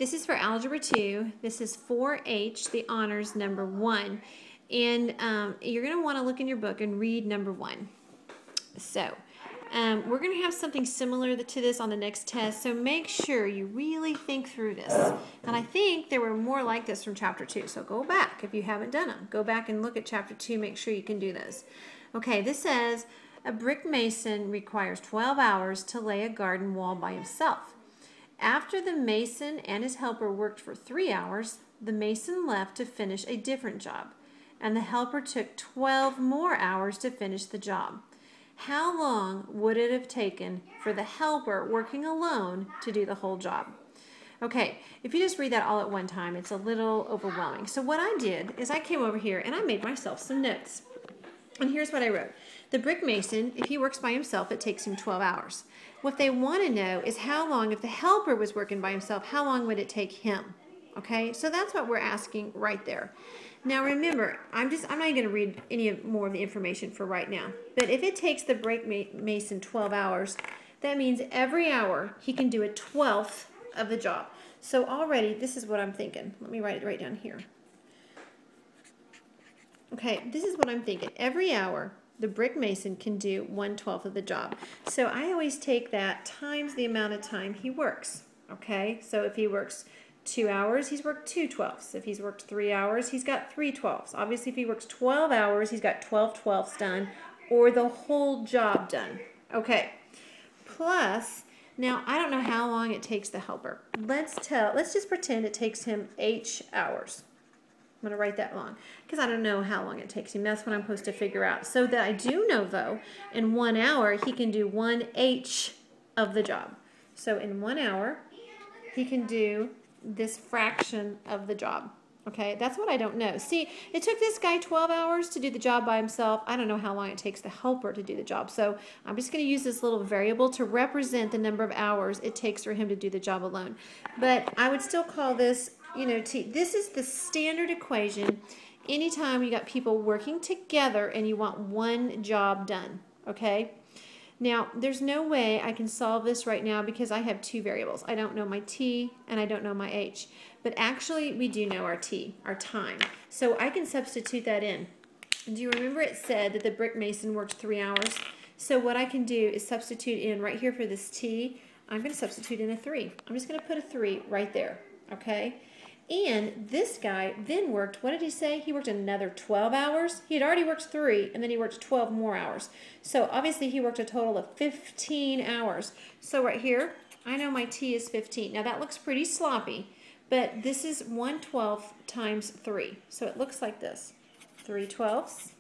this is for Algebra 2. This is 4H, the honors number 1. And you're going to want to look in your book and read number 1. So we're going to have something similar to this on the next test, so make sure you really think through this. And I think there were more like this from Chapter 2, so go back if you haven't done them. Go back and look at Chapter 2, make sure you can do those. Okay, this says, a brick mason requires 12 hours to lay a garden wall by himself. After the mason and his helper worked for 3 hours, the mason left to finish a different job, and the helper took 12 more hours to finish the job. How long would it have taken for the helper working alone to do the whole job? Okay, if you just read that all at one time, it's a little overwhelming. So what I did is I came over here and I made myself some notes. And here's what I wrote. The brick mason, if he works by himself, it takes him 12 hours. What they want to know is how long, if the helper was working by himself, how long would it take him? Okay, so that's what we're asking right there. Now remember, I'm not going to read any more of the information for right now. But if it takes the brick mason 12 hours, that means every hour he can do a 12th of the job. So already, this is what I'm thinking. Let me write it right down here. Okay, this is what I'm thinking. Every hour, the brick mason can do 1/12 of the job. So I always take that times the amount of time he works. Okay, so if he works 2 hours, he's worked 2/12. If he's worked 3 hours, he's got 3/12. Obviously, if he works 12 hours, he's got 12/12 done, or the whole job done. Okay. Plus, now I don't know how long it takes the helper. Let's just pretend it takes him H hours. I'm going to write that long because I don't know how long it takes him. That's what I'm supposed to figure out. So that I do know, though, in 1 hour, he can do 1H of the job. So in 1 hour, he can do this fraction of the job. Okay, that's what I don't know. See, it took this guy 12 hours to do the job by himself. I don't know how long it takes the helper to do the job. So I'm just going to use this little variable to represent the number of hours it takes for him to do the job alone. But I would still call this, you know, this is the standard equation anytime you got people working together and you want one job done. Okay? Now, there's no way I can solve this right now because I have 2 variables. I don't know my t and I don't know my h. But actually, we do know our t, our time. So I can substitute that in. Do you remember it said that the brick mason worked 3 hours? So what I can do is substitute in right here for this t. I'm going to substitute in a 3. I'm just going to put a 3 right there. Okay? And this guy then worked, what did he say? He worked another 12 hours. He had already worked 3, and then he worked 12 more hours. So obviously he worked a total of 15 hours. So right here, I know my t is 15. Now that looks pretty sloppy, but this is 1/12 times 3. So it looks like this. 3/12.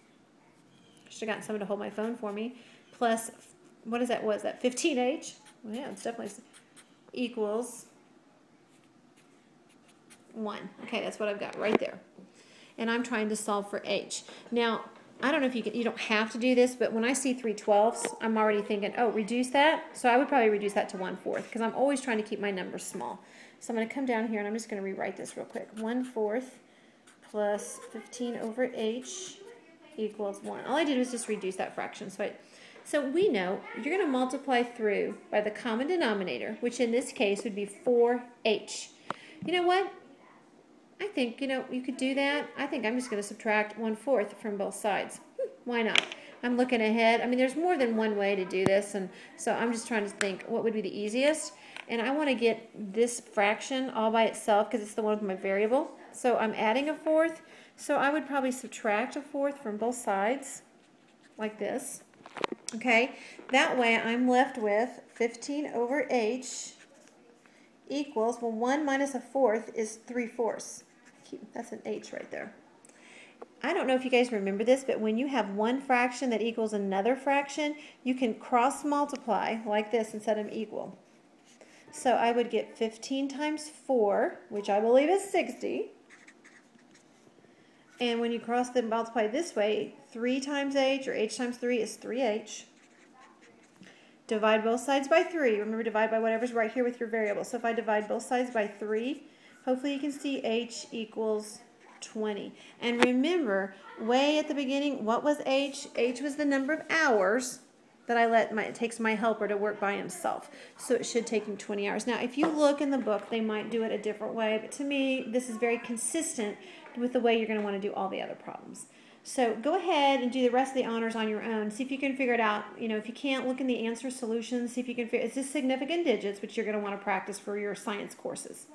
Should have gotten someone to hold my phone for me. Plus, what is that? What is that? 15H? Well, yeah, it's definitely equals 1. Okay, that's what I've got right there. And I'm trying to solve for h. Now, I don't know if you don't have to do this, but when I see 3/12, I'm already thinking, oh, reduce that. So I would probably reduce that to 1/4 because I'm always trying to keep my numbers small. So I'm going to come down here and I'm just going to rewrite this real quick. 1/4 plus 15 over h equals 1. All I did was just reduce that fraction. So we know you're going to multiply through by the common denominator, which in this case would be 4h. You know what? I think, you could do that. I think I'm just going to subtract 1/4 from both sides. Why not? I'm looking ahead. I mean, there's more than one way to do this, and so I'm just trying to think what would be the easiest. And I want to get this fraction all by itself because it's the one with my variable. So I'm adding a 1/4. So I would probably subtract a 1/4 from both sides, like this. Okay? That way I'm left with 15 over h equals, well, 1 minus a 1/4 is 3/4. That's an h right there. I don't know if you guys remember this, but when you have one fraction that equals another fraction, you can cross multiply like this and set them equal. So I would get 15 times 4, which I believe is 60. And when you cross them multiply this way, 3 times h, or h times 3 is 3h. Divide both sides by 3. Remember, divide by whatever's right here with your variable. So if I divide both sides by 3, hopefully you can see h equals 20. And remember, way at the beginning, what was h? H was the number of hours that it takes my helper to work by himself. So it should take him 20 hours. Now, if you look in the book, they might do it a different way, but to me, this is very consistent with the way you're going to want to do all the other problems. So go ahead and do the rest of the honors on your own. See if you can figure it out. You know, if you can't, look in the answer solutions. See if you can figure, it's just significant digits, which you're going to want to practice for your science courses.